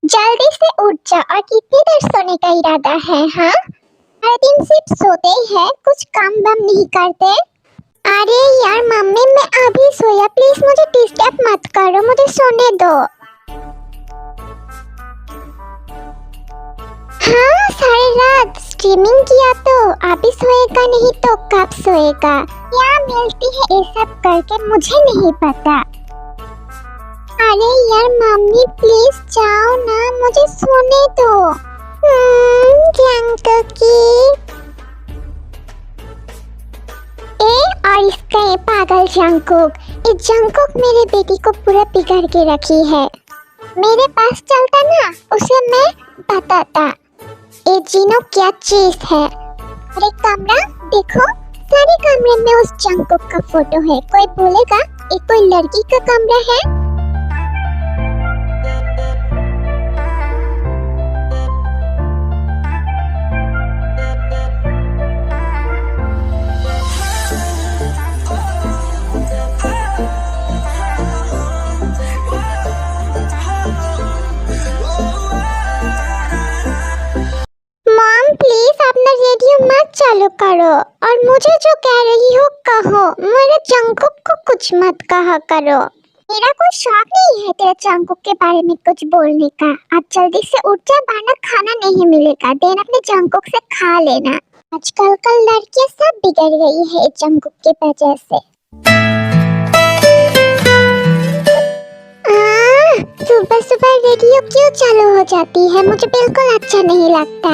जल्दी से उठ जा। और कितनी देर सोने का इरादा है? हाँ, हर दिन सिर्फ सोते ही है, कुछ काम वाम नहीं करते। अरे यार मम्मी, मैं अभी सोया, प्लीज मुझे डिस्टर्ब मत करो, मुझे सोने दो। हाँ, सारी रात स्ट्रीमिंग किया तो अभी सोएगा नहीं तो कब सोएगा? क्या मिलती है ये सब करके मुझे नहीं पता। अरे यार मम्मी प्लीज जाओ ना, मुझे सोने दो। और इसका ये पागल जंकुक, ये जंकुक मेरे बेटी को पूरा बिगाड़ के रखी है। मेरे पास चलता ना, उसे मैं बताता ये जीनो क्या चीज है। अरे कमरा देखो, सारे कमरे में उस जंकुक का फोटो है। कोई बोलेगा ये कोई लड़की का कमरा है? चालू करो और मुझे जो कह रही हो कहो, मेरे जंकुक को कुछ मत कहा करो। मेरा कोई शौक नहीं है तेरे जंकुक के बारे में कुछ बोलने का। अब जल्दी से उठ जा वरना खाना नहीं मिलेगा। देन अपने जंकुक से खा लेना। आजकल कल लड़कियां सब बिगड़ गई है जंकुक के वजह से। सुबह सुबह रेडियो क्यों चालू हो जाती है? मुझे बिल्कुल अच्छा नहीं लगता।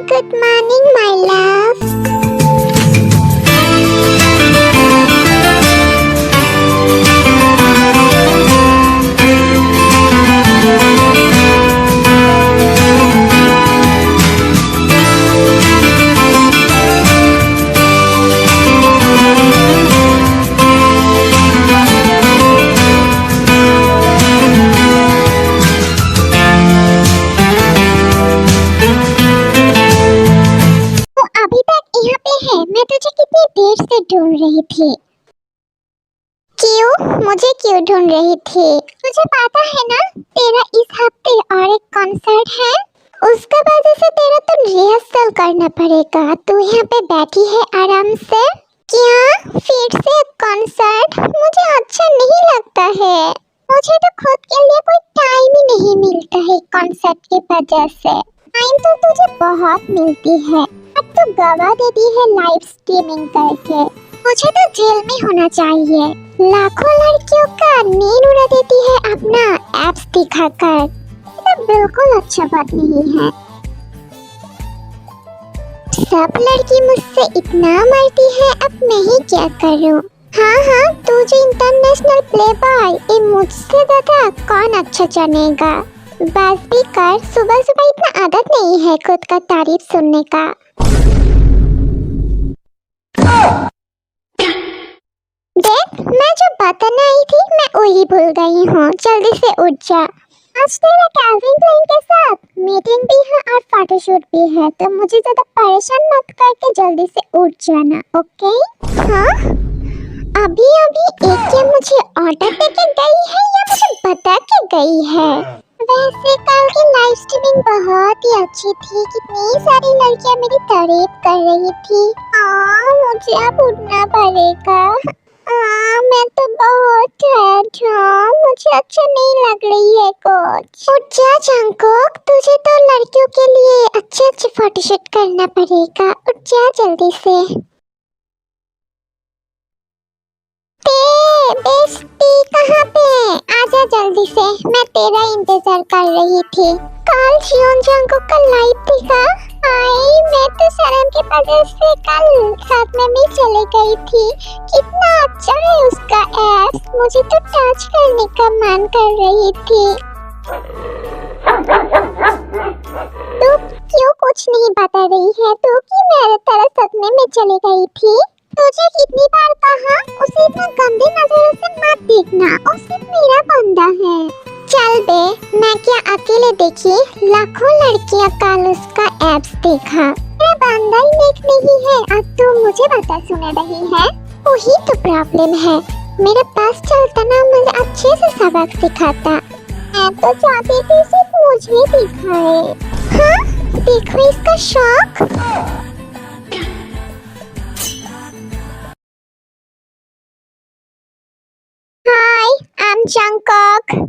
Good morning, my love. मैं तुझे कितनी देर से ढूंढ रही थी। क्यों? मुझे क्यों ढूंढ रही थी? मुझे पता है ना, तेरा इस हफ्ते और एक कॉन्सर्ट है, उसका वजह से तेरा तो रिहर्सल करना पड़ेगा। तू यहाँ पे बैठी है आराम से। क्या फिर से कॉन्सर्ट? मुझे अच्छा नहीं लगता है। मुझे तो खुद के लिए कोई टाइम ही नहीं मिलता है कॉन्सर्ट की वजह से। टाइम तो तुझे बहुत मिलती है, अब तो गवा देती है लाइव स्ट्रीमिंग करके। मुझे तो जेल में होना चाहिए। लाखों लड़कियों का नींद उड़ा देती है अपना एप्स दिखाकर। ये तो बिल्कुल अच्छा बात नहीं है। सब लड़की मुझसे इतना मरती है, अब मैं ही क्या करूं? हाँ, तू जो इंटरनेशनल प्लेबॉय, ये मुझसे ज्यादा कौन अच्छा जानेगा। बस भी कर, सुबह सुबह इतना आदत नहीं है खुद का तारीफ सुनने का। देख, मैं जो बताने आई थी मैं वही भूल गई हूँ। जल्दी से उठ जा। आज तेरा कैल्विन क्लाइन के साथ मीटिंग भी है और फोटोशूट भी है, तो मुझे ज्यादा परेशान मत करके जल्दी से उठ जाना, ओके? हाँ, अभी एक ये मुझे ऑर्डर देके गई है या मुझे बता के गई है? वैसे कल की लाइव स्ट्रीमिंग बहुत ही अच्छी थी। कितनी सारी लड़कियां मेरी तारीफ कर रही थी। मुझे अब उठना पड़ेगा। मैं तो बहुत टायर्ड हूँ, मुझे अच्छा नहीं लग रही है कुछ। उठ जा जंकुक, तुझे तो लड़कियों के लिए अच्छे फोटोशूट करना पड़ेगा। उठ जा जल्दी से। बेस्टी कहाँ पे? आजा जल्दी से, मैं तेरा इंतजार कर रही थी। कल जियोन जंकुक का लाइव देखा? मैं तो शर्म के वजह से कल साथ में भी चले गई थी। कितना अच्छा है उसका एप्स, मुझे तो टच करने का मन कर रही थी। तू क्यों कुछ नहीं बता रही है? तू कि मेरे तरह सदमे में चली गई थी? तुझे कितनी बार कहा उसे इतना गंदी नजरों से मत देखना, वो सिर्फ मेरा बंदा है। चल बे, मैं क्या अकेले देखी, लाखों लड़कियां कल उसका एप्स देखा। मेरा बंदा ही नेक नहीं है, अब तो मुझे बता सुना रही है। वही तो प्रॉब्लम है, मेरे पास चलता ना मुझे अच्छे से सबक सिखाता। मैं तो चाहती थी सिर्फ मुझे दिखाए। हाँ, देखो इसका शौक। Hi, I am Jungkook.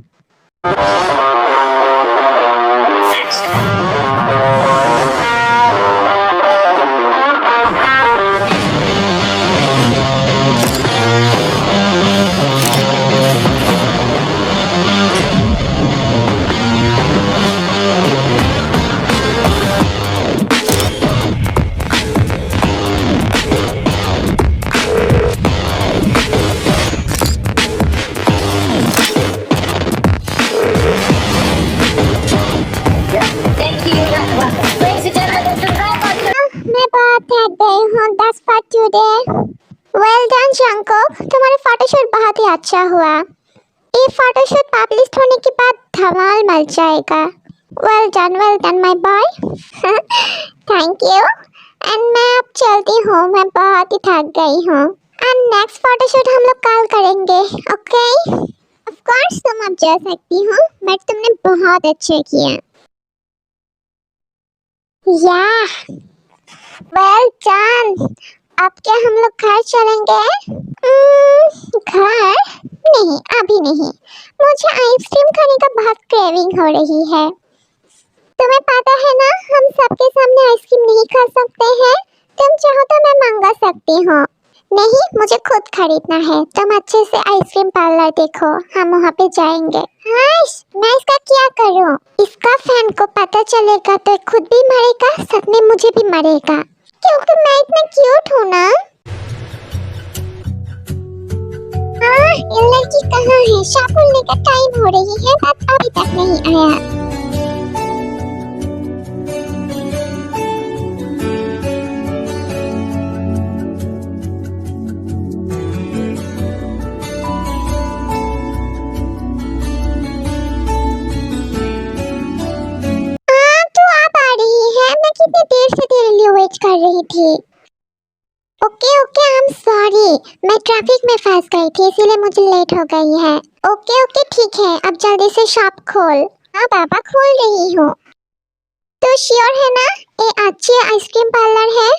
मैं बहुत थक गई हूँ, that's for today. Well done Jungkook, तुम्हारा फोटोशूट बहुत ही अच्छा हुआ। ये फोटोशूट पब्लिश होने के बाद धमाल मच जाएगा। Well done my boy. Thank you. And मैं अब चलती हूँ, मैं बहुत ही थक गई हूँ। एंड नेक्स्ट फोटोशूट हम लोग कल करेंगे, ओके? ऑफ कोर्स तुम अब जा सकती हो, बट तुमने बहुत अच्छा किया। याह, वेल डन। अब क्या हम लोग घर चलेंगे? घर नहीं, अभी नहीं। मुझे आइसक्रीम खाने का बहुत क्रेविंग हो रही है। तुम्हें पता है ना, हम सबके सामने आइसक्रीम नहीं खा सकते हैं। तुम चाहो तो मैं मंगा सकती हूँ। नहीं, मुझे खुद खरीदना है। तुम अच्छे से आइसक्रीम पार्लर देखो, हम वहाँ पे जाएंगे। हाश, मैं इसका क्या करूँ? इसका फैन को पता चलेगा तो खुद भी मरेगा, साथ में मुझे भी मरेगा, क्योंकि मैं इतना क्यूट हूँ ना। ये लड़की कहाँ है? शाम खुलने का टाइम हो रही है, बट अभी तक नहीं आया। तू अब आ रही है? मैं कितनी देर से तेरे लिए वेट कर रही थी। Okay okay, I am sorry, मैं ट्रैफिक में फंस गई थी, इसीलिए मुझे लेट हो गई है। ओके ओके ठीक है, अब जल्दी से शॉप खोल। हाँ बाबा, खोल रही हूँ। तो श्योर है ना ये अच्छी आइसक्रीम पार्लर है?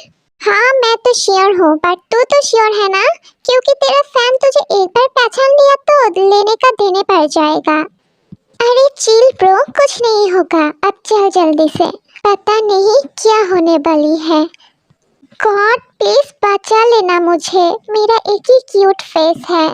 हाँ मैं तो श्योर हूँ, बट तू तो श्योर है ना? क्योंकि तेरा फैन तुझे एक बार पहचान लिया तो लेने का देने पड़ जाएगा। अरे चिल ब्रो, कुछ नहीं होगा, अब चल जल्दी से, पता नहीं क्या होने वाली है। गॉड प्लीज बचा लेना मुझे, मेरा एक ही क्यूट फेस है।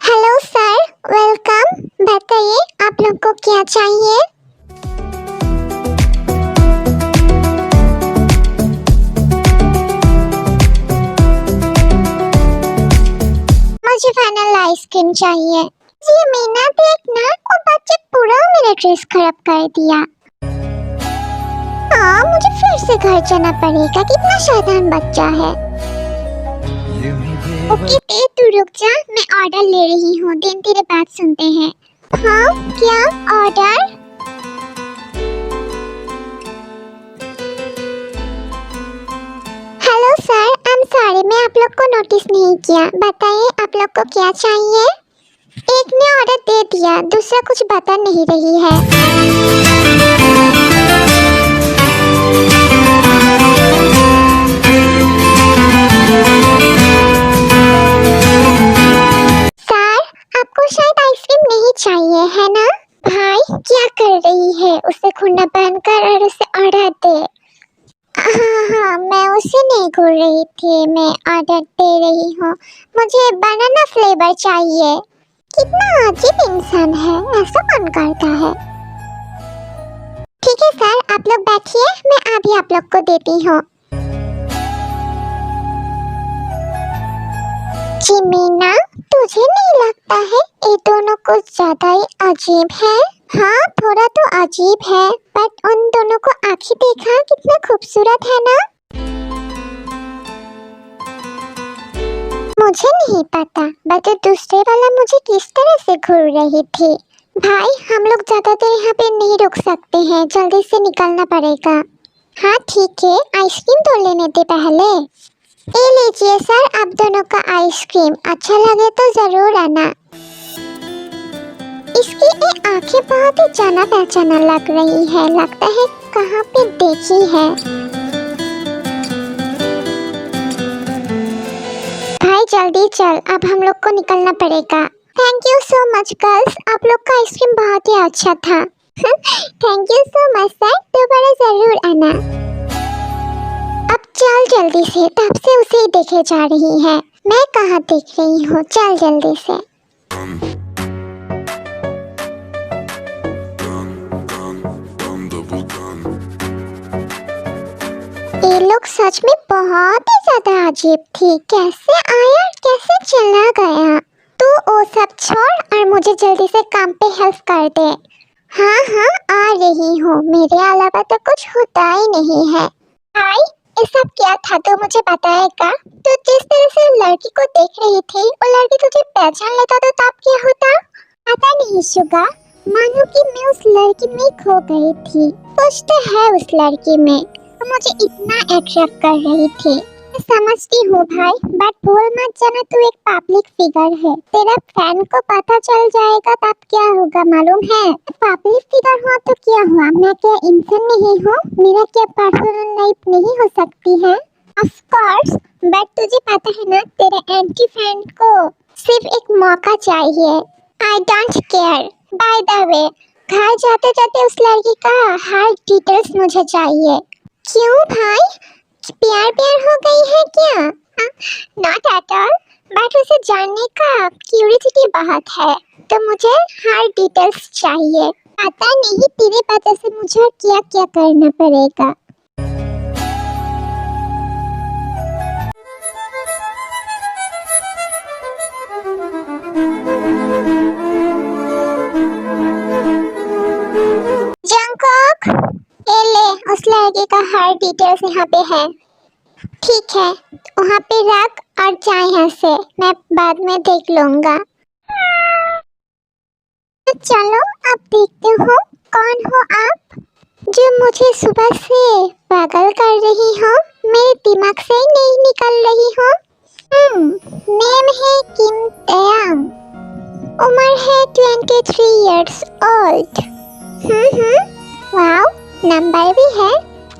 Hello sir, welcome. बताइए आप लोग को क्या चाहिए? मुझे वैनिला आइसक्रीम चाहिए। जी मीना देखना, वो बच्चे पूरा मेरा ड्रेस खराब कर दिया। हाँ, मुझे फिर से घर जाना पड़ेगा, कितना शैतान बच्चा है। ओके तू रुक जा, मैं ऑर्डर ले रही हूँ, दिन तेरे बात सुनते हैं। हाँ क्या order? Hello sir, I am sorry, मैं आप लोग को नोटिस नहीं किया। बताइए आप लोग को क्या चाहिए? एक ने ऑर्डर दे दिया, दूसरा कुछ बता नहीं रही है। सर, आपको शायद आइसक्रीम नहीं चाहिए है ना? भाई क्या कर रही है? उसे खुन्ना बंद कर और उसे ऑर्डर दे। हाँ, मैं उसे नहीं घूर रही थी, मैं ऑर्डर दे रही हूँ। मुझे बनाना फ्लेवर चाहिए। कितना अजीब इंसान है, ऐसा कौन करता है? ठीक है सर, आप लोग बैठिए, मैं अभी आप लोग को देती हूँ। जी मीना, तुझे नहीं लगता है ये दोनों कुछ ज्यादा ही अजीब है? हाँ, थोड़ा तो अजीब है, बट उन दोनों को आंखें देखा कितना खूबसूरत है ना। मुझे नहीं पता, बट दूसरे वाला मुझे किस तरह से घूर रही थी। भाई, हम लोग ज्यादा देर यहाँ पे नहीं रुक सकते हैं, जल्दी से निकलना पड़ेगा। हाँ ठीक है, आइसक्रीम तो लेने दे पहले। ये लीजिए सर, आप दोनों का आइसक्रीम। अच्छा लगे तो जरूर आना। इसकी ये आंखें बहुत ही जाना पहचाना लग रही है, लगता है कहाँ पे देखी है। भाई जल्दी चल, अब हम लोग को निकलना पड़ेगा। Thank you so much girls, आप लोग का आइसक्रीम बहुत ही अच्छा था। Thank you so much sir, दोबारा जरूर आना। अब चल जल्दी से, तब से उसे ही देखे जा रही है। मैं कहाँ देख रही हूँ, चल जल्दी से। ये लोग सच में बहुत ही ज्यादा अजीब थी, कैसे आया और कैसे चला गया। तू वो सब छोड़ और मुझे जल्दी से काम पे हेल्प कर दे। हाँ हाँ आ रही हूँ, मेरे अलावा तो कुछ होता ही नहीं है। हाय, ये सब क्या था तो मुझे बताएगा? तू जिस तरह से लड़की को देख रही थी, वो लड़की तुझे पहचान लेता तो तब क्या होता? पता नहीं शुगा, मानो कि मैं उस लड़की में खो गई थी। कुछ तो है उस लड़की में, तो मुझे इतना अट्रैक्ट कर रही थी। मैं समझती हूँ भाई, बट भूल मत जाना तू एक पब्लिक फिगर है। तेरा फैन को पता चल जाएगा तब क्या होगा मालूम है? पब्लिक फिगर हुआ तो क्या हुआ, मैं क्या इंसान नहीं हूँ? मेरा क्या पर्सनल लाइफ नहीं हो सकती है? ऑफ कोर्स, बट तुझे पता है ना, तेरे एंटी फ्रेंड को सिर्फ एक मौका चाहिए। I don't care. By the way, घर जाते जाते उस लड़की का हर डिटेल्स मुझे चाहिए। क्यों भाई, प्यार प्यार हो गई है क्या? नॉट एट ऑल, बट उसे जानने का क्यूरियोसिटी बहुत है, तो मुझे हर डिटेल्स चाहिए। पता नहीं तेरे वजह से मुझे क्या क्या करना पड़ेगा। जंगकोक, ये ले, उस लड़के का हर डिटेल्स यहाँ पे है। ठीक है, वहाँ पे रख और जा यहाँ से, मैं बाद में देख लूँगा। तो चलो अब देखते हो, कौन हो आप जो मुझे सुबह से पागल कर रही हो, मेरे दिमाग से नहीं निकल रही हो। नेम है किम तयांग, उम्र है 23 इयर्स ओल्ड। वाओ, नंबर भी है।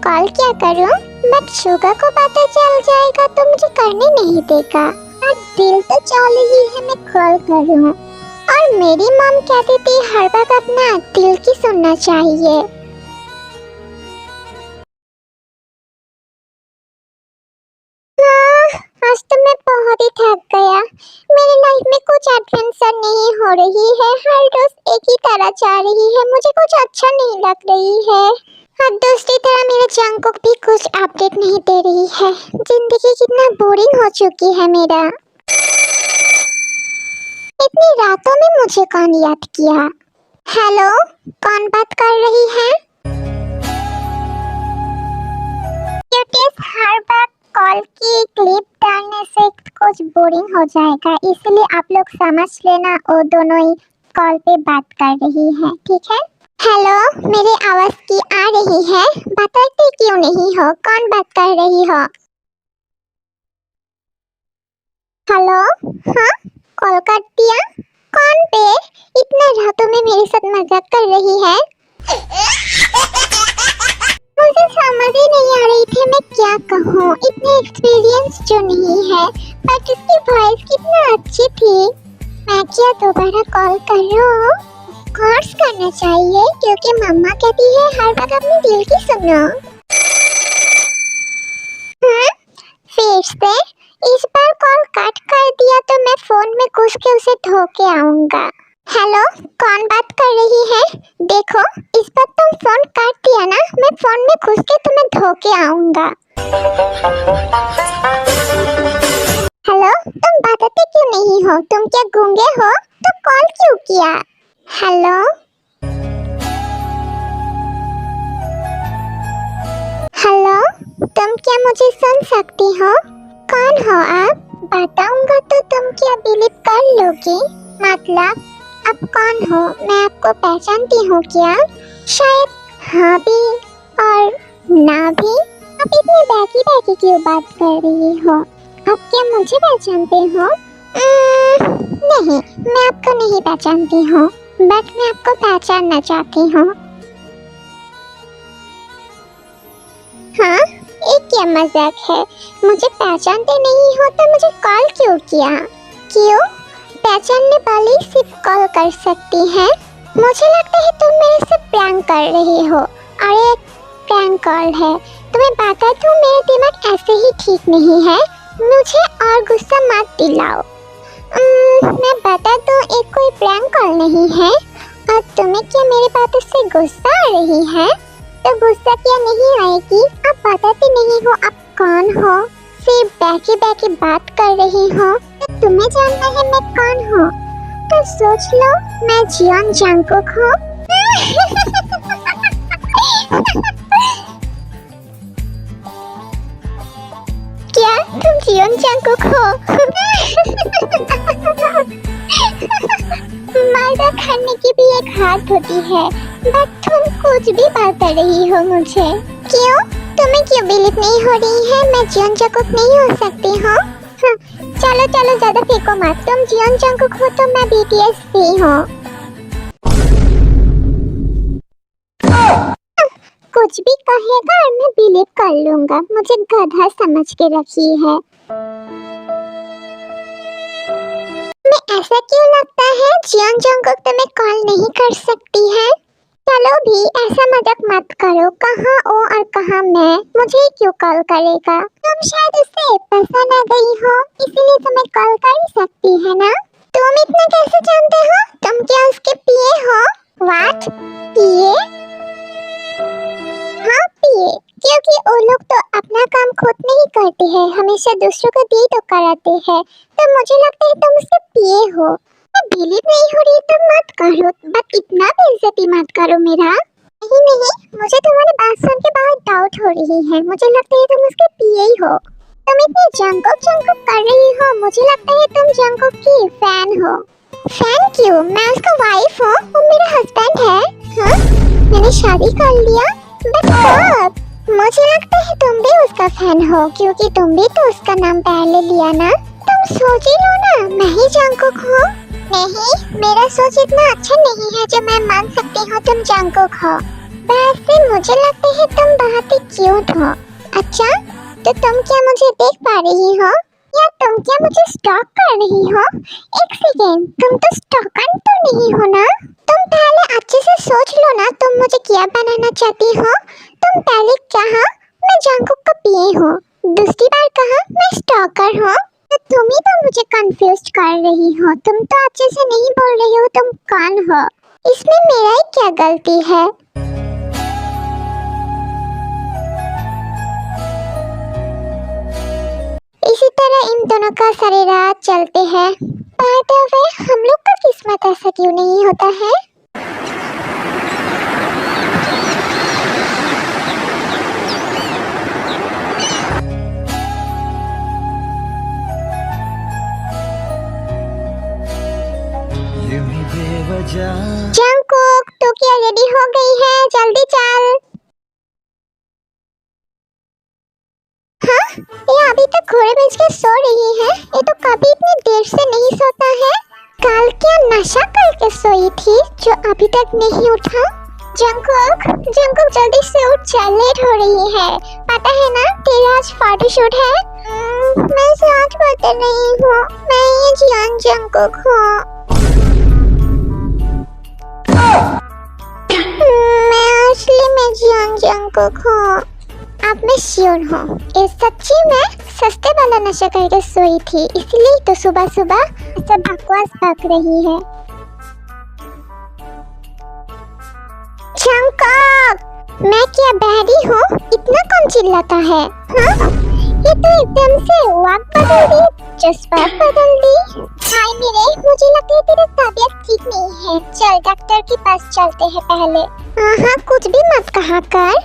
कॉल क्या करूं? बट शुगा को पता चल जाएगा तो मुझे करने नहीं देगा। और दिल तो चाह रही है मैं कॉल करूं। और मेरी मॉम कहती थी हर बात अपना दिल की सुनना चाहिए। आज तो मैं बहुत ही थक गया। मेरी लाइफ में कुछ एडवेंचर नहीं हो रही है, हर रोज एक ही तरह जा रही है, मुझे कुछ अच्छा नहीं लग रही है। और दूसरी तरह मेरा जंगकुक भी कुछ अपडेट नहीं दे रही है। जिंदगी कितना बोरिंग हो चुकी है मेरा। इतनी रातों में मुझे कौन याद किया? हेलो, कौन बात कर रही है? हर बार कॉल की क्लिप डालने से कुछ बोरिंग हो जाएगा, इसलिए आप लोग समझ लेना, वो दोनों ही कॉल पे बात कर रही है, ठीक है? हेलो, मेरी आवाज की आ रही है? बताते क्यों नहीं हो, कौन बात कर रही हो? हेलो, हाँ, कॉल कर दिया? कौन पे? इतना रातों में मेरे साथ मजाक कर रही है? मुझे समझ ही नहीं आ रही थी मैं क्या कहूँ, इतने एक्सपीरियंस जो नहीं है, बट उसकी वॉइस कितना अच्छी थी। मैं क्या दोबारा कॉल करूँ? कोर्स करना चाहिए, क्योंकि मम्मा कहती है हर बात अपने दिल की सुनो। फिर से इस बार कॉल कट कर दिया तो मैं फोन में घुस के उसे धो के आऊंगा। हेलो, कौन बात कर रही है? देखो, इस बार तुम फोन काट दिया ना, मैं फोन में घुस के तुम्हें धो के आऊंगा। हेलो, तुम बताते क्यों नहीं हो? तुम क्या गूंगे हो? तो कॉल क्यों किया? हेलो हेलो, तुम क्या मुझे सुन सकती हो? कौन हो आप? बताऊंगा तो तुम क्या बिलीव कर लोगी? मतलब आप कौन हो? मैं आपको पहचानती हूँ क्या? शायद हाँ भी और ना भी। आप इतनी बैकी बैकी क्यों बात कर रही हो? आप क्या मुझे पहचानते हो? नहीं, मैं आपको नहीं पहचानती हूँ, बट मैं आपको पहचानना चाहती हूँ। हाँ, एक क्या मजाक है? मुझे पहचानते नहीं हो तो मुझे कॉल क्यों किया? क्यों? पहचानने वाली सिर्फ कॉल कर सकती है। मुझे लगता है तुम मेरे से प्रैंक कर रही हो और ये प्रैंक कॉल है। तुम्हें बता दूं, मेरा दिमाग ऐसे ही ठीक नहीं है। मुझे और गुस्सा मत दिलाओ। मैं बता दूं, एक कोई प्रैंक कॉल नहीं है। और तुम्हें क्या मेरे बातों से गुस्सा आ रही है? तो गुस्सा क्या नहीं आएगी? आप बताते नहीं हो आप कौन हो, सिर्फ बैठी बैठी बात कर रही हो। तो तुम्हें जानना है मैं कौन हूँ? तो सोच लो, मैं जियोन जंगकुक हूँ। क्या तुम जियोन जंगकुक हो? मर्डर करने की भी एक हाथ होती है, बट तुम कुछ भी बात कर रही हो मुझे। क्यों? तुम्हें क्यों बिलीव नहीं हो रही है मैं जियोन जंगकुक नहीं हो सकती हूँ? चलो चलो, ज्यादा फेंको मत। तुम जियोन जंगकुक हो तो मैं बीटीएस भी हूँ। कुछ भी कहेगा और मैं बिलीव कर लूंगा। मुझे गधा समझ के रखी है। मैं ऐसा क्यों लगता है जियोन जंगकुक तुम्हें कॉल नहीं कर सकती है? चलो भी, ऐसा मजाक मत करो। कहाँ ओ और कहाँ मैं? मुझे क्यों कॉल करेगा? तुम शायद उससे पसंद आ गई हो, इसीलिए तुम्हें कॉल कर ही सकती है ना? तुम इतना कैसे जानते हो? तुम क्या उसके पीए हो? व्हाट? पीए? हाँ पीए, क्योंकि वो लोग तो अपना काम खुद नहीं करते हैं, हमेशा दूसरों को दी तो कराते हैं। तो मुझे लगता है तुम उसके पीए हो। मैं बिलीव नहीं हो रही तो मत करो, बट इतना बेइज्जती मत करो मेरा। नहीं नहीं, मुझे तुम्हारी बात सुन के बहुत डाउट हो रही है। मुझे लगता है तुम उसके पीए ही हो। तुम इतनी जंगकुक जंगकुक कर रही हो, मुझे लगता है तुम जंगकुक की फैन हो। फैन क्यों? मैं उसका वाइफ हूँ, वो मेरा हस्बैंड है। हाँ, मैंने शादी कर लिया। बट कब? मुझे लगता है तुम भी उसका फैन हो, क्योंकि तुम भी तो उसका नाम पहले लिया ना। तुम सोच ही लो ना, मैं ही जंगकुक हूँ। नहीं, मेरा सोच इतना अच्छा नहीं है जो मैं मान सकती हूँ तुम जंगकुक हो। वैसे मुझे लगता है तुम बहुत ही क्यूट हो। अच्छा, तो तुम क्या मुझे देख पा रही हो, या तुम क्या मुझे स्टॉक कर रही हो? एक सेकेंड, तुम तो स्टॉकर तो नहीं हो ना? तुम पहले अच्छे से सोच लो ना, तुम मुझे क्या बनाना चाहती हो? तुम पहले कहा मैं जंगकुक का पीए हूँ, दूसरी बार कहा मैं स्टॉकर हूँ। तो तुम ही तो मुझे कंफ्यूज कर रही हो। तुम तो अच्छे से नहीं बोल रही हो तुम कौन हो। इसमें मेरा ही क्या गलती है? इसी तरह इन दोनों का सारी रात चलते हैं। बाय द वे, हम लोग का किस्मत ऐसा क्यों नहीं होता है? जंगकुक, तो क्या रेडी हो गई है? जल्दी चल। हाँ, ये अभी तक घोड़े बेच के सो रही है। ये तो कभी इतनी देर से नहीं सोता है। कल क्या नशा करके सोई थी जो अभी तक नहीं उठा? जंगकुक, जंगकुक जल्दी से उठ, चल, लेट हो रही है। पता है ना तेरा आज फोटोशूट है। मैं सच बता रही हूँ, मैं ये जियोन जंगकुक हूँ। मैं असली में जियोन जंगकुक हूँ। अब मैं श्योर हूँ, इस सच्ची में सस्ते वाला नशा करके सोई थी, इसलिए तो सुबह सुबह ऐसा बकवास बक रही है। जंगकुक, मैं क्या बहरी हूँ? इतना कौन चिल्लाता है? हाँ? ये तो एकदम से वक्त बदल दी, जज्बात बदल दी। हाय मेरे, मुझे लगता है तेरी तबीयत ठीक नहीं है। चल डॉक्टर के पास चलते हैं पहले। हाँ, कुछ भी मत कहा कर।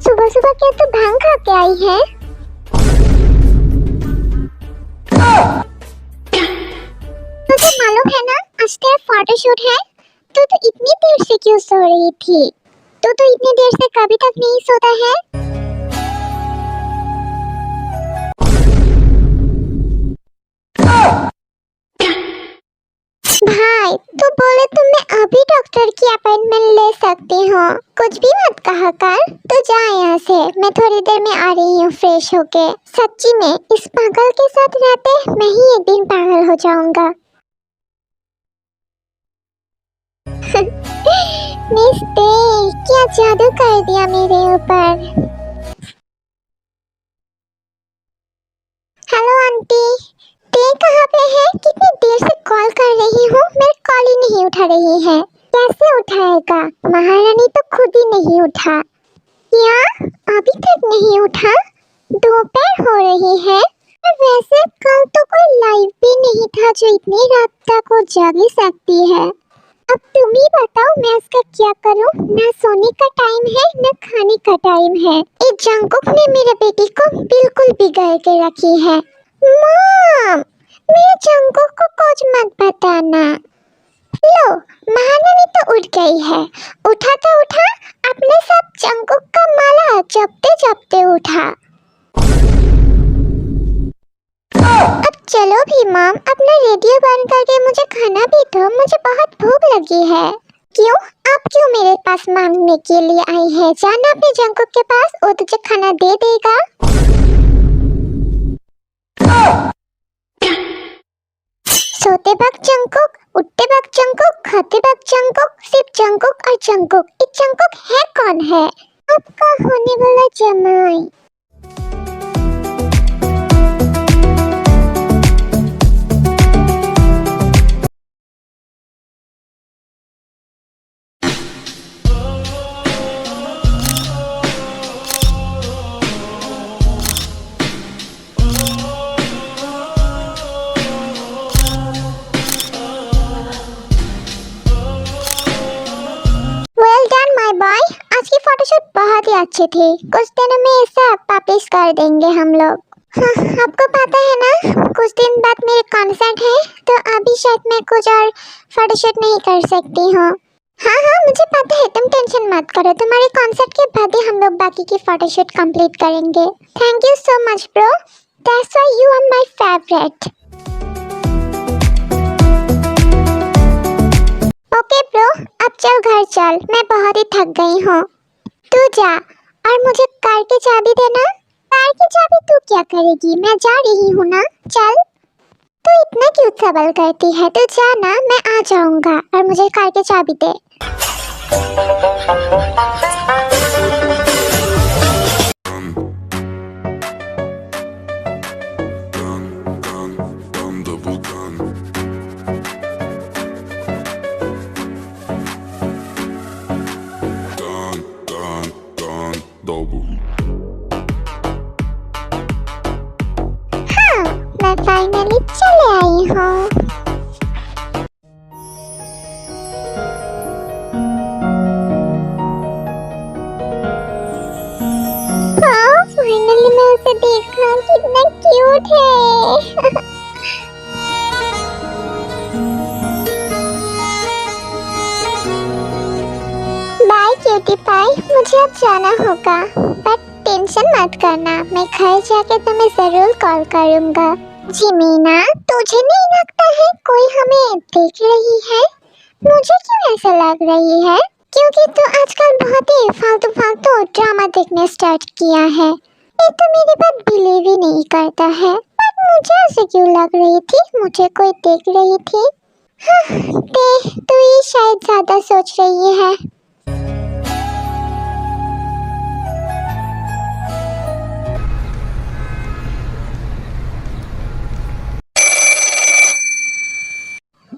सुबह सुबह क्या तू भांग खा के आई है? तुझे मालूम है ना आज तेरा फोटोशूट है? तो इतनी देर से क्यों सो रही थी? तो इतनी देर से कभी तक नहीं सोता है? भाई तू बोले तो मैं अभी डॉक्टर की अपॉइंटमेंट ले सकती हूँ। कुछ भी मत कहा कर। तो जा यहाँ से, मैं थोड़ी देर में आ रही हूँ फ्रेश होके। सच्ची में इस पागल के साथ रहते मैं ही एक दिन पागल हो जाऊंगा। मिस्ते, क्या जादू कर दिया मेरे ऊपर। हेलो आंटी, ते कहाँ पे है? कितनी देर से कॉल कर रही हूँ, मेरी कॉल ही नहीं उठा रही है। कैसे उठाएगा? महारानी तो खुद ही नहीं उठा। क्या अभी तक नहीं उठा? दोपहर हो रही है। वैसे कल तो कोई लाइव भी नहीं था जो इतनी रात तक वो जाग सकती है। अब तुम ही बताओ मैं इसका क्या करूं? ना सोने का टाइम है ना खाने का टाइम है। ये जंकुक ने मेरे बेटी को बिल्कुल बिगाड़ के रखी है। मॉम, मेरे जंकुक को कुछ मत बताना। लो, महारानी तो उठ गई है। उठा तो उठा, अपने साथ जंकुक का माला जपते जपते उठा। अब चलो भी मॉम, अपना रेडियो बंद करके मुझे खाना भी दो, मुझे बहुत भूख लगी है। क्यों? आप क्यों मेरे पास मांगने के लिए आई है? जाना अपने जंकुक के पास, वो तुझे खाना दे देगा। सोते वक्त जंकुक, उठते वक्त जंकुक, खाते वक्त जंकुक, सिर्फ जंकुक और जंकुक। ये जंकुक है कौन है? आपका होने वाला जमाई। आज की फोटोशूट बहुत ही अच्छी थी। कुछ दिनों में इसे पब्लिश कर देंगे हम लोग। हाँ, आपको पता है ना कुछ दिन बाद मेरे कॉन्सर्ट है, तो अभी शायद मैं कुछ और फोटोशूट नहीं कर सकती हूँ। हाँ, मुझे पता है, तुम टेंशन मत करो। तुम्हारे कॉन्सर्ट के बाद ही हम लोग बाकी की फोटोशूट कंप्लीट करेंगे। Thank you so much bro, that's why you are my favourite. Okay bro, अब चल घर चल, मैं बहुत ही थक गई हूँ। तू जा और मुझे कार की चाबी देना। कार की चाबी तू क्या करेगी? मैं जा रही हूँ ना, चल। तू इतना क्यों सवाल करती है? तू जा ना, मैं आ जाऊंगा और मुझे कार की चाबी दे। मैं फाइनली चले आई हूँ। हाँ, फाइनली मैं उसे देखा, कितना क्यूट है। बाय क्यूटी पाई, मुझे अब जाना होगा, बट टेंशन मत करना, मैं घर जाके तुम्हें जरूर कॉल करूँगा। जी मीना, तुझे नहीं लगता है कोई हमें देख रही है? मुझे क्यों ऐसा लग रही है? क्योंकि तू आजकल बहुत ही फालतू ड्रामा देखने स्टार्ट किया है। ये तो मेरी बात बिलीव ही नहीं करता है। बट मुझे ऐसे क्यों लग रही थी मुझे कोई देख रही थी? हाँ, तू ये शायद ज्यादा सोच रही है।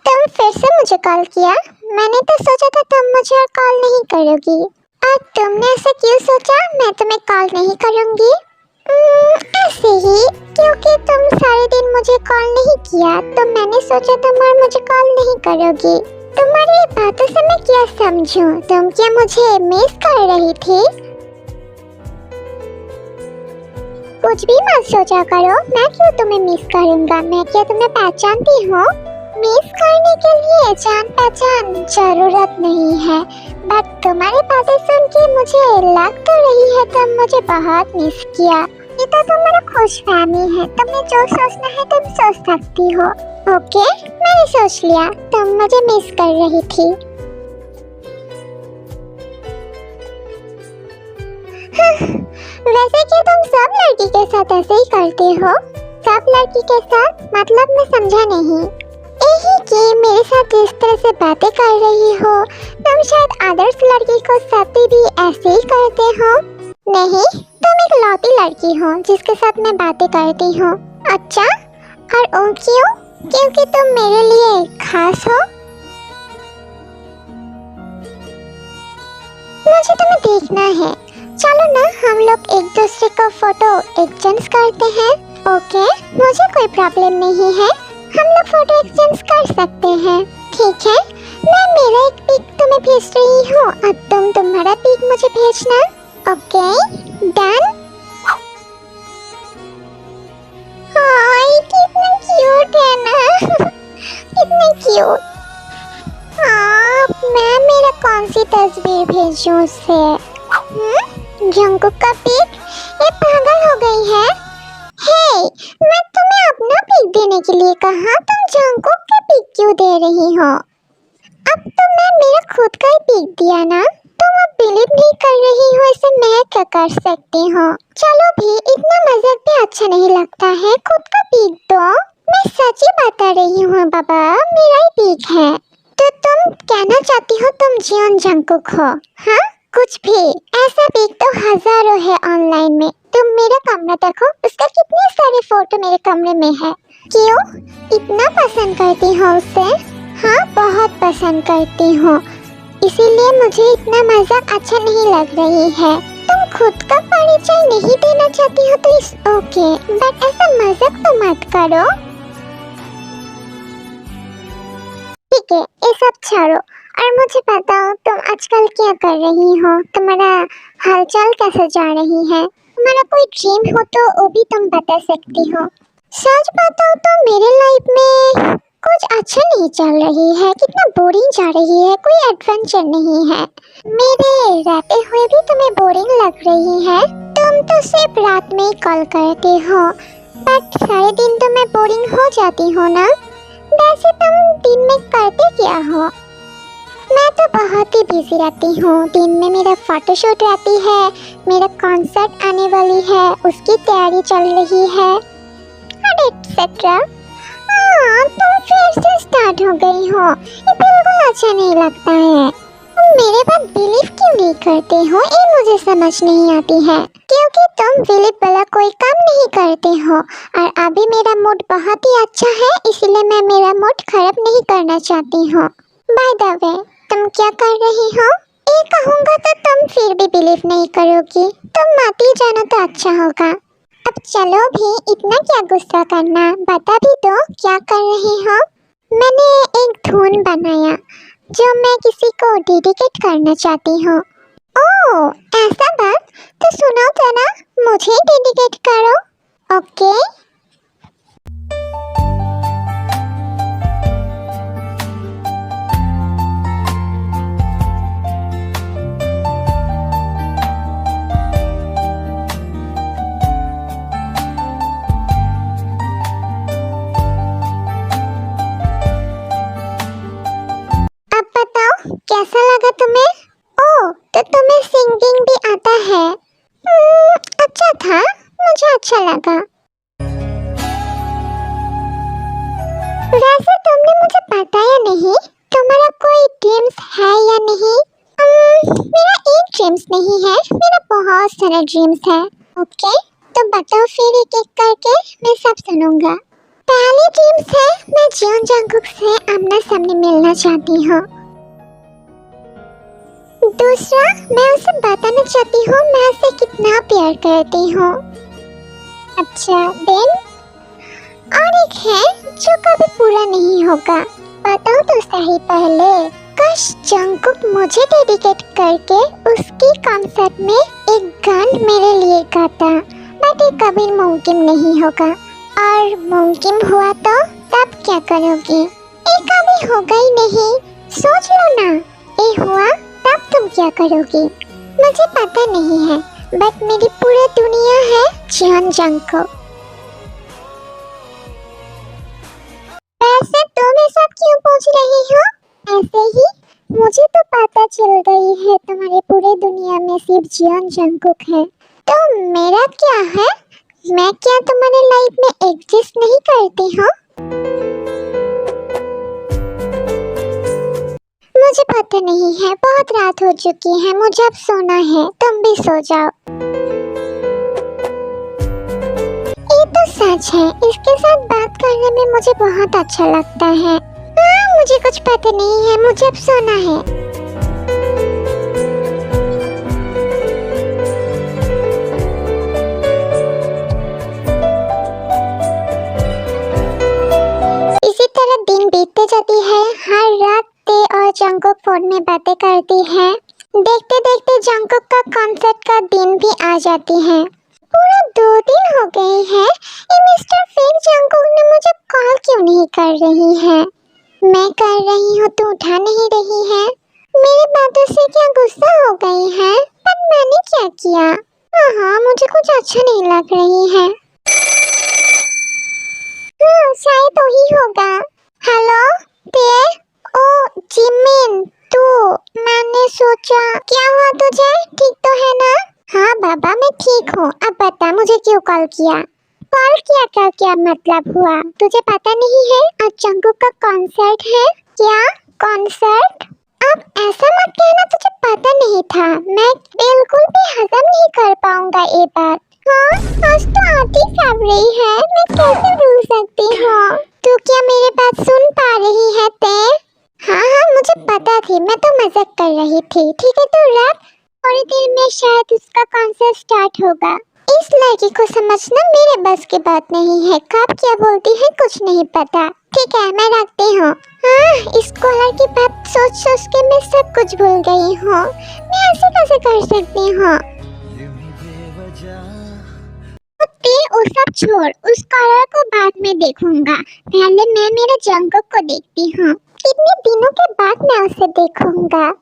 तुम फिर से मुझे कॉल किया? मैंने तो सोचा था तुम मुझे और कॉल नहीं करोगी। और तुमने ऐसा क्यों सोचा मैं तुम्हें कॉल नहीं करूंगी? ऐसे ही, क्योंकि तुम सारे दिन मुझे कॉल नहीं किया तो मैंने सोचा तुम और मुझे कॉल नहीं करोगी। तुम्हारी बातों से मैं क्या समझूं? तुम क्या मुझे मिस कर रही थी? कुछ भी मत सोचा करो, मैं क्यों तुम्हें मिस करूंगा? मैं क्या तुम्हें पहचानती हूँ? मिस करने के लिए जान पहचान जरूरत नहीं है, बट तुम्हारी बातें सुन के मुझे लग तो रही है तुम मुझे बहुत मिस किया। ये तो तुम्हारा खुशफहमी है, तुम्हें जो सोचना है तुम सोच सकती हो। ओके, मैंने सोच लिया तुम मुझे मिस कर रही थी। वैसे क्या तुम सब लड़की के साथ ऐसे ही करते हो? सब लड़की के साथ मतलब मैं समझा नहीं। यही कि मेरे साथ इस तरह से बातें कर रही हो, तुम शायद आदर्श लड़की को साथ भी ऐसे ही करते हो। नहीं, तुम एक लौती लड़की हो जिसके साथ मैं बातें करती हूँ। अच्छा, और वो क्यों? क्योंकि तुम मेरे लिए खास हो। मुझे तुम्हें देखना है, चलो ना हम लोग एक दूसरे को फोटो एक्सचेंज करते हैं। ओके, मुझे कोई प्रॉब्लम नहीं है, हम लोग फोटो एक्सचेंज कर सकते हैं। ठीक है, मैं मेरा एक पिक तुम्हें भेज रही हूँ और तुम तुम्हारा पिक मुझे भेजना। Okay, done. हाय, कितना क्यूट है ना। कितना क्यूट। हाँ, मैं मेरा कौन सी तस्वीर भेजूं उससे? जंकुक का पिक? ये पागल हो गई है। हे, मैं तुम्हें अपना पिक देने के लिए कहा, तुम जंकुक का पिक क्यों दे रही हो? अब तो मैं मेरा खुद का ही पिक दिया ना। तुम अब बिलीव नहीं कर रही हो, इसे मैं क्या कर सकती हूँ? चलो भी, इतना मजाक भी अच्छा नहीं लगता है, खुद का पिक दो। मैं सच ही बता रही हूँ बाबा, मेरा ही पिक है। तो तुम कहना चाहती हो तुम जियोन जंकुक हो? हाँ, कुछ भी। ऐसा पिक तो हजारों है ऑनलाइन में। तुम मेरा कमरा देखो, उसका कितने सारे फोटो मेरे कमरे में है। क्यों इतना पसंद करती हो उसे? हाँ, बहुत पसंद करती हूँ, इसीलिए मुझे इतना मजाक अच्छा नहीं लग रही है। तुम खुद का परिचय नहीं देना चाहती हो तो इस ओके, बट ऐसा मजाक तो मत करो। ठीक है, ये सब छोड़ो और मुझे बताओ तुम आजकल क्या कर रही हो? तुम्हारा हालचाल कैसे जा रही है? तुम्हारा कोई ड्रीम हो तो वो भी तुम बता सकती हो। सच बताओ तो मेरे लाइफ में कुछ अच्छा नहीं चल रही है, कितना बोरिंग जा रही है, कोई एडवेंचर नहीं है। मेरे रहते हुए भी तुम्हें बोरिंग लग रही है? तुम तो सिर्फ रात में ही कॉल करते हो, बट सारे दिन तो मैं बोरिंग हो जाती हूँ ना। वैसे तुम दिन में करते क्या हो? मैं तो बहुत ही बिजी रहती हूँ। दिन में मेरा फोटोशूट रहती है, मेरा कॉन्सर्ट आने वाली है, उसकी तैयारी चल रही है और एक्सेट्रा। हाँ, तुम फिर से स्टार्ट हो गई हो, ये बिल्कुल अच्छा नहीं लगता है। तुम मेरे बात बिलीव क्यों नहीं करते हो, ये मुझे समझ नहीं आती है। क्योंकि तुम बिलीव वाला कोई काम नहीं करते हो और अभी मेरा मूड बहुत ही अच्छा है, इसलिए मैं मेरा मूड खराब नहीं करना चाहती हूँ। बाय द वे, तुम क्या कर रही हो? ये कहूँगा तो तुम फिर भी बिलीव नहीं करोगी। तुम मत ही जानो तो अच्छा होगा। अब चलो भी, इतना क्या गुस्सा करना, बता भी दो क्या कर रही हो? मैंने एक धुन बनाया जो मैं किसी को डेडिकेट करना चाहती हूँ। ओह, ऐसा बात? तो सुनो तो ना, मुझे डेडिकेट करो। ओके? अब बताओ कैसा लगा तुम्हें? ओह, तो तुम्हें सिंगिंग भी आता है? अच्छा था, मुझे अच्छा लगा। वैसे तुमने मुझे बताया नहीं, तुम्हारा कोई ड्रीम्स है या नहीं? मेरा एक ड्रीम्स नहीं है, मेरा बहुत सारा ड्रीम्स है। ओके, तो बताओ फिर एक एक करके, मैं सब सुनूंगा। पहली ड्रीम्स है, मैं जियोन जंकुक से आमना सामने मिलना चाहती हूँ। दूसरा, मैं उसे बताना चाहती हूँ मैं उसे कितना प्यार करती हूँ। अच्छा देन और एक है जो कभी पूरा नहीं होगा। बताओ तो सही पहले। काश जंगकुक मुझे डेडिकेट करके उसकी कॉन्सर्ट में एक गान मेरे लिए गाता, बट ये कभी मुमकिन नहीं होगा। और मुमकिन हुआ तो तब क्या करोगी? ये कभी होगा ही नहीं, सोच लो ना। ये हुआ तब तुम क्या करोगी? मुझे पता नहीं है, बट मेरी पूरी दुनिया है जियोन जंगकुक। वैसे तुम ये सब क्यों पूछ रही हो? ऐसे ही मुझे तो पता चल गई है तुम्हारी पूरी दुनिया में सिर्फ जियोन जंगकुक है। तो मेरा क्या है? मैं क्या तुम्हारे लाइफ में एग्जिस्ट नहीं करती हूँ? मुझे पता नहीं है, बहुत रात हो चुकी है, मुझे अब सोना है, तुम भी सो जाओ। ये तो सच है, इसके साथ बात करने में मुझे बहुत अच्छा लगता है। हाँ, मुझे कुछ पता नहीं है, मुझे अब सोना है। इसी तरह दिन बीतते जाती है। हर रात ते और जंगकुक फोन में बातें करती है। देखते देखते जंगकुक का कॉन्सर्ट का दिन भी आ जाती है। पूरा 2 दिन हो गए हैं, ये मिस्टर फेक जंगकुक ने मुझे कॉल क्यों नहीं कर रही है? मैं कर रही हूँ तो उठा नहीं रही है। मेरी बातों से क्या गुस्सा हो गई है? पर मैंने क्या किया? हाँ, मुझे कुछ अच्छा नहीं लग रही है। हाँ, शायद वही होगा। हेलो ते? ओ जिमिन, तू? मैंने सोचा, क्या हुआ तुझे? ठीक तो है ना? हाँ बाबा, मैं ठीक हूँ। अब बता मुझे क्यों कॉल किया? कॉल किया का क्या मतलब हुआ? तुझे पता नहीं है आज जंगकुक का कॉन्सर्ट है? क्या कॉन्सर्ट? अब ऐसा मत कहना तुझे पता नहीं था। मैं बिल्कुल भी हजम नहीं कर पाऊंगा ये बात। हाँ, आज तो आरती कर रही है, मैं कैसे भूल सकती हूँ? तू क्या मेरी बात सुन पा रही है ते? हाँ, मुझे पता थी, मैं तो मजाक कर रही थी। ठीक है तो रख, थोड़ी देर में शायद उसका कॉन्सर्ट स्टार्ट होगा। इस लड़की को समझना मेरे बस की बात नहीं है, कब क्या बोलती है कुछ नहीं पता। ठीक है, मैं रखती हूँ। हाँ, इस कॉलर की बात सोच सोच के मैं सब कुछ भूल गई हूँ। मैं ऐसे कैसे कर सकती हूँ? वो सब छोड़, उस कॉलर को बाद में देखूंगा। पहले मैं मेरे जंगकुक को देखती हूँ। कितने दिनों के बाद मैं उसे देखूंगा।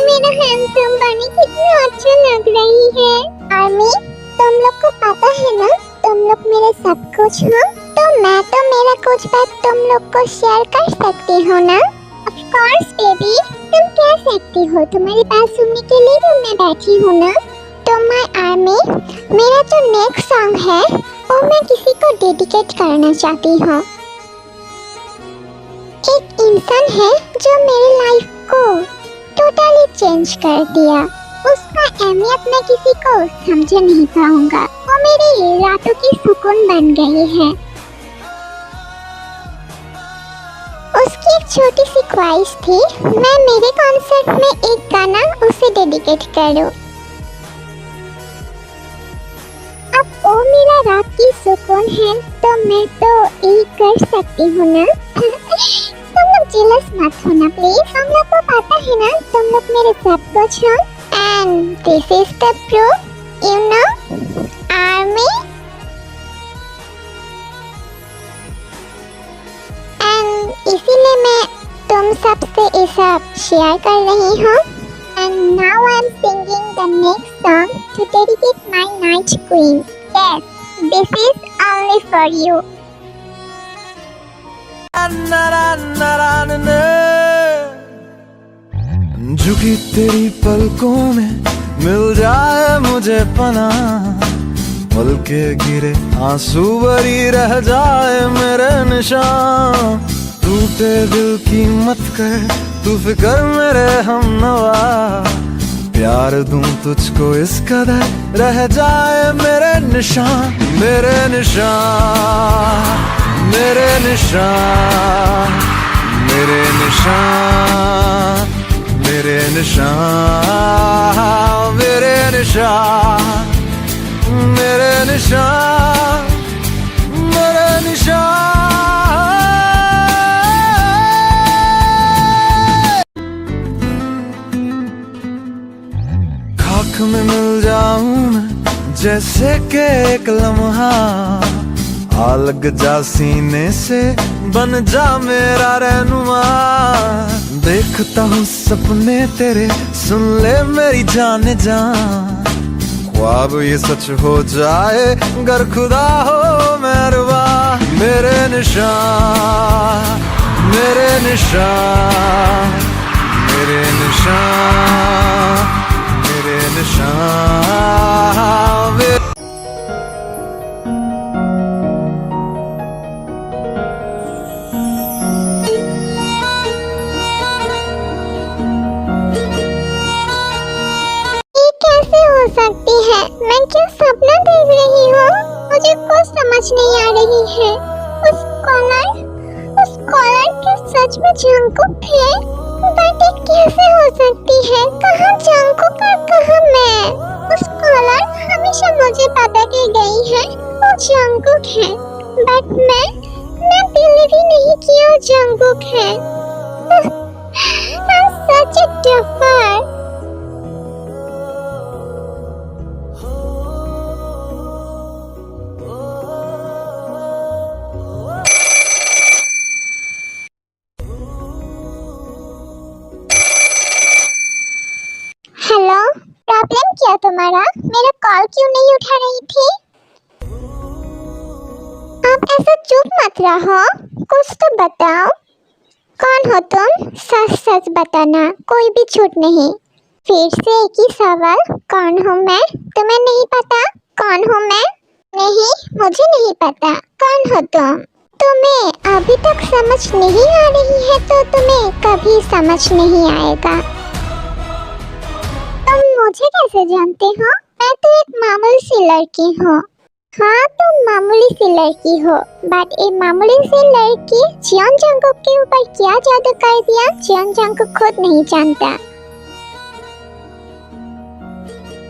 मेरा हैंडसम बनी कितनी अच्छा लग रही है। आर्मी, तुम लोग को पता है ना, तुम लोग मेरे सब कुछ हो, तो मैं तो मेरा कुछ बात तुम लोग को शेयर कर सकती हूँ ना? ऑफ कोर्स बेबी, तुम कह सकती हो, तुम्हारी बात सुनने के लिए तो मैं बैठी हूँ ना। तो माय आर्मी, मेरा जो नेक्स्ट सॉन्ग है वो मैं किसी को डेडिकेट करना चाहती हूँ। एक इंसान है जो मेरी लाइफ को टोटली चेंज कर दिया। उसका अहमियत मैं किसी को समझ नहीं पाऊंगा। वो मेरी रातों की सुकून बन गई है। उसकी एक छोटी सी ख्वाहिश थी, मैं मेरे कॉन्सर्ट में एक गाना उसे डेडिकेट करूं। अब वो मेरा रात की सुकून है, तो मैं तो यही कर सकती हूँ ना। तुम लोग जेलस मत होना प्लीज। हम लोग को पता है ना तुम लोग मेरे सब कुछ हो। And this is the proof, you know army. And इसीलिए मैं तुम सबसे ये सब शेयर कर रही हूँ। And now I am singing the next song to dedicate my night queen. Yes, this is only for you. झुकी तेरी पलकों में मिल जाए मुझे पनाह, पल के गिरे आंसू भरी रह जाए मेरे निशान। टूटे दिल की मत कर तू फिकर मेरे हमनवा, प्यार दूं तुझको इस कदर रह जाए मेरे निशान। मेरे निशान, मेरे निशान, मेरे निशान, मेरे निशान, मेरे निशान, मेरे निशान, मेरे निशान। खाक में मिल जाऊं मैं जैसे के एक लम्हा, आ लग जा सीने से बन जा मेरा रहनुमा। देखता हूँ सपने तेरे सुन ले मेरी जाने जान, ख्वाब ये सच हो जाए गर खुदा हो मेहरबान। मेरे निशान, मेरे निशान, मेरे निशान, मेरे निशान, मेरे सकती है। मैं क्या सपना देख रही हूँ? मुझे कुछ समझ नहीं आ रही है। उस कॉलर के सच में जंगकुक थे? बट ये कैसे हो सकती है? कहाँ जंगकुक और कहाँ मैं? उस कॉलर हमेशा मुझे पता के गई है वो जंगकुक है, बट मैं बिलीव ही नहीं किया वो जंगकुक है। I'm such a duffer. Hello, problem क्या तुम्हारा? मेरा कॉल क्यों नहीं उठा रही थी? आप ऐसा चुप मत रहो, कुछ तो बताओ। कौन हो तुम? सच सच बताना, कोई भी झूठ नहीं। फिर से एक ही सवाल, कौन हूँ मैं? तुम्हें नहीं पता कौन हूँ मैं? नहीं, मुझे नहीं पता। कौन हो तुम? तुम्हें अभी तक समझ नहीं आ रही है तो तुम्हें कभी समझ नहीं आएगा। तुम मुझे कैसे जानते हो? मैं तो एक मामूली सी लड़की हूँ। हाँ, तुम मामूली सी लड़की हो, बट एक मामूली सी लड़की जियोन जंगकुक के ऊपर क्या जादू कर दिया जियोन जंगकुक खुद नहीं जानता।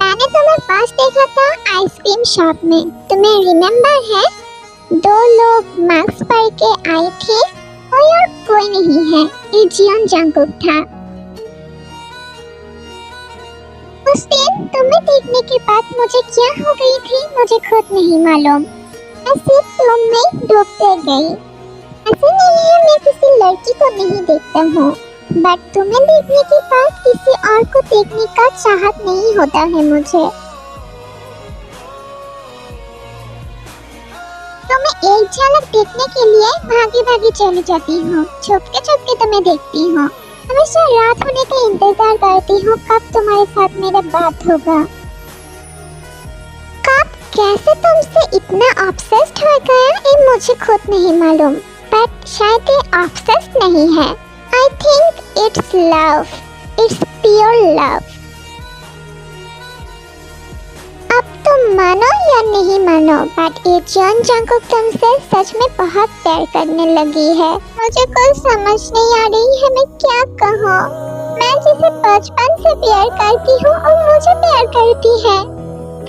मैंने तुम्हें फर्स्ट देखा था आइसक्रीम शॉप में, तुम्हें रिमेम्बर है? दो लोग मास्क पहन के आए थे, और कोई नहीं है, ये जियोन जंगकुक था। उस दिन तुम्हें देखने के बाद मुझे क्या हो गई थी मुझे खुद नहीं मालूम। मैं सिर्फ तुम में डूबते गई। ऐसा नहीं है मैं किसी लड़की को नहीं देखता हूँ, बट तुम्हें देखने के बाद किसी और को देखने का चाहत नहीं होता है मुझे। तुम्हें एक झलक देखने के लिए भागी भागी चली जाती हूँ, छुपके छुपके तुम्हें देखती हूँ। हमेशा रात होने का इंतजार करती हूँ कब तुम्हारे साथ मेरा बात होगा। कब कैसे तुमसे इतना ऑब्सेस्ड हो गया ये मुझे खुद नहीं मालूम, बट शायद ये ऑब्सेस्ड नहीं है। I think it's love, it's pure love. अब तुम मानो या नहीं मानो, बट ये जियोन जंगकुक तुमसे सच में बहुत प्यार करने लगी है। मुझे कुछ समझ नहीं आ रही है मैं क्या कहूँ। मैं जिसे बचपन से प्यार करती हूँ और मुझे प्यार करती है।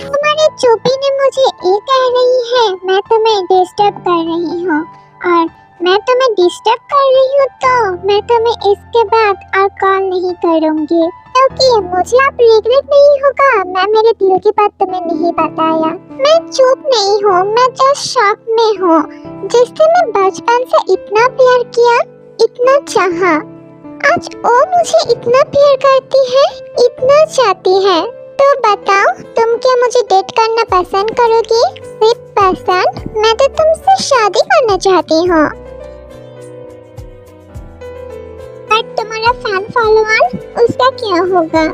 हमारे चुप्पी ने मुझे ये कह रही है मैं तुम्हें डिस्टर्ब कर रही हूँ, और मैं तुम्हें डिस्टर्ब कर रही हूँ तो मैं तुम्हें इसके बाद और कॉल नहीं करूँगी, क्योंकि मुझे अब रिग्रेट नहीं होगा मैं मेरे दिल की बात तुम्हें नहीं बताया। मैं चुप नहीं हूँ, मैं जस्ट शॉक में हूँ। जिससे मैं बचपन से इतना प्यार किया, इतना चाहा, आज वो मुझे इतना प्यार करती है, इतना चाहती है। तो बताओ तुम क्या मुझे डेट करना पसंद करोगी? सिर्फ पसंद? मैं तो तुमसे शादी करना चाहती हूँ। बट तुम्हारा फैन फॉलोअर, उसका क्या होगा,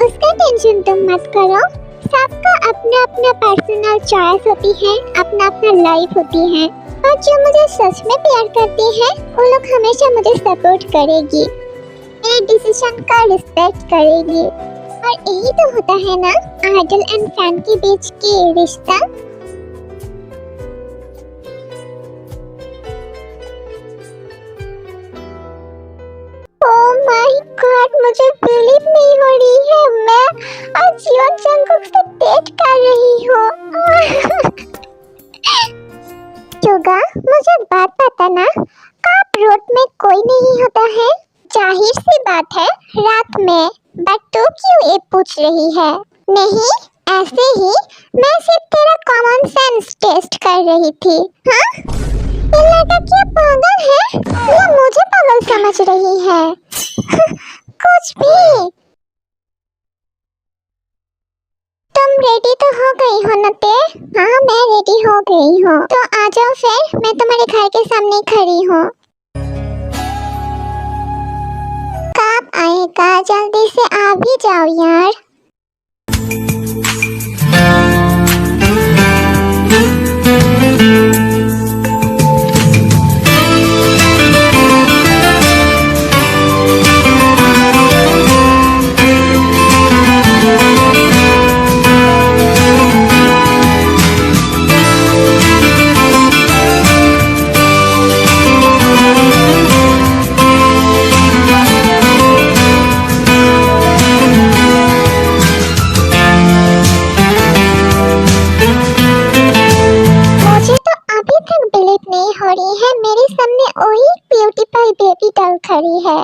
उसका टेंशन तुम मत करो। सबका अपना अपना पर्सनल चॉइस होती है, अपना अपना लाइफ होती है, और जो मुझे सच में प्यार करती है वो लोग हमेशा मुझे सपोर्ट करेगी, मेरे डिसीजन का रिस्पेक्ट करेगी। और यही तो होता है ना आइडल एंड फैन के बीच के रिश्ता। ओह माय गॉड, मुझे बिलीव नहीं हो रही है, मैं आज जियोन जंगकुक से डेट कर रही हूँ। चुगा, मुझे बात बताना, कब रोड में कोई नहीं होता है? जाहिर सी बात है रात में, बट तू क्यों ये पूछ रही है? नहीं, ऐसे ही मैं सिर्फ तेरा कॉमन सेंस टेस्ट कर रही थी। हाँ? ये लड़का क्या पागल है या मुझे पागल समझ रही है? कुछ भी। तुम रेडी तो हो गई हो ना ते? हाँ, मैं रेडी हो गई हूँ, तो आ जाओ फिर, मैं तुम्हारे घर के सामने खड़ी हूँ। कब आएगा? जल्दी से आ भी जाओ यार। मेरे सामने वही ब्यूटीफुल बेबी डॉल खड़ी है,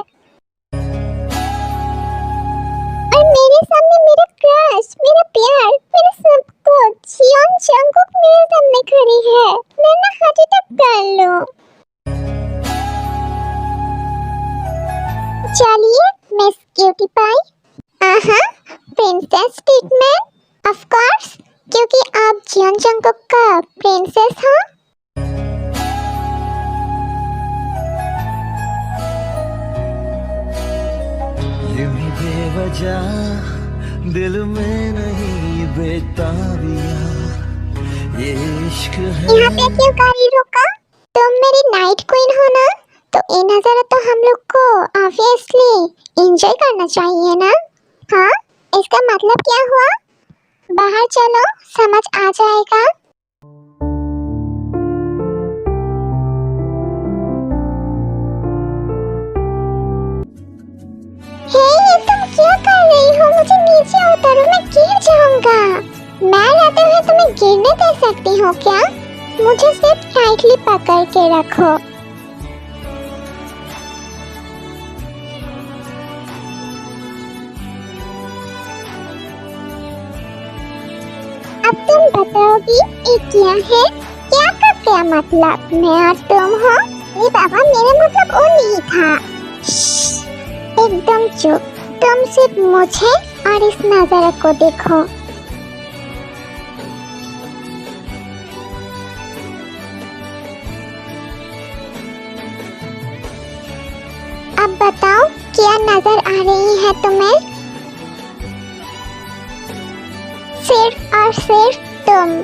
और मेरे सामने मेरा क्रश, मेरा प्यार, मेरा सब कुछ जियोन जंगकुक मेरे सामने खड़ी है। मैं ना हार्ट अटैक कर लूं। चलिए मिस क्यूटी पाई। आहा, प्रिंसेस ट्रीटमेंट, ऑफ कोर्स, क्योंकि आप जियोन जंगकुक का प्रिंसेस हो। यूं ही बेवजह दिल में नहीं बेताबिया, ये इश्क है। यहाँ पे क्यों गाड़ी रोका? तुम मेरी नाइट क्वीन हो ना, तो ये नजारा तो हम लोग को ऑब्वियसली एंजॉय करना चाहिए ना। हाँ, इसका मतलब क्या हुआ? बाहर चलो, समझ आ जाएगा। तुम क्या कर रही हो? मुझे नीचे उतारो, मैं गिर जाऊंगा। मैं रहते हुए तुम्हें गिरने दे सकती हूँ क्या? मुझे सिर्फ टाइटली पकड़ के रखो। अब तुम बताओगी ये क्या है? क्या का क्या मतलब? मैं और तुम हो? ये बाबा, मेरा मतलब वो नहीं था। एकदम चुप। तुम सिर्फ मुझे और इस नजारे को देखो। अब बताओ क्या नजर आ रही है तुम्हें? सिर्फ और सिर्फ तुम।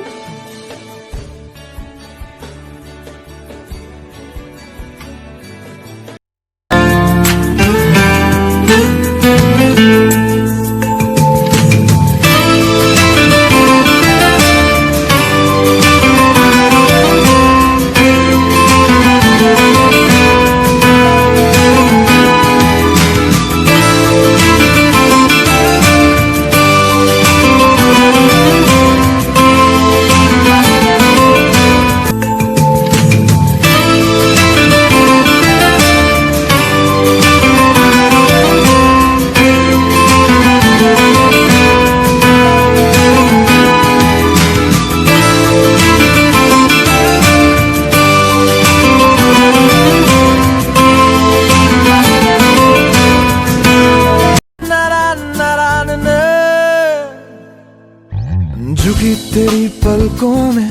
झुकी तेरी पलकों में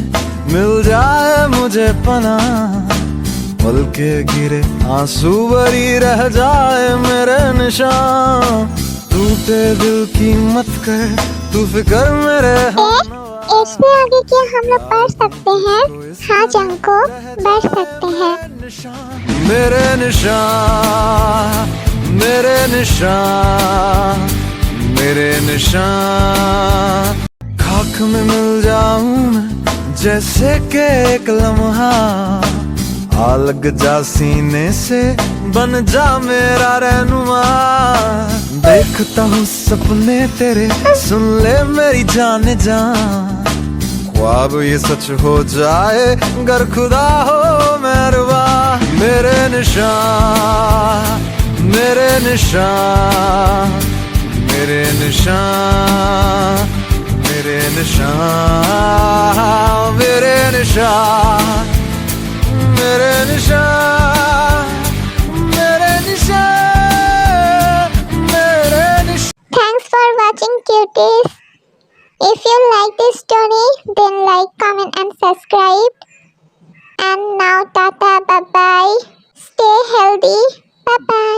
मिल जाए मुझे पनाह, पल के गिरे आंसू भरी रह जाए मेरे निशान। टूटे पे दिल की मत कर, तू फिकर मेरे इससे आगे क्या हम लोग बढ़ सकते हैं? हाँ जंको, बढ़ सकते हैं। मेरे निशान, मेरे निशान, मेरे निशान। खाक में मिल जाऊं मैं जैसे के एक लम्हा, आ लग जा सीने से, बन जा मेरा रहनुमा। देखता हूँ सपने तेरे, सुन ले मेरी जान जान, ख्वाब ये सच हो जाए गर खुदा हो मेहरबान। मेरे निशान, मेरे निशान, मेरे निशान, मेरे निशान, मेरे निशान, मेरे निशान, मेरे निशान, मेरे निशान। Thanks for watching, cuties. If you like this story, then like, comment and subscribe. And now tata, bye bye. Stay healthy. Bye bye.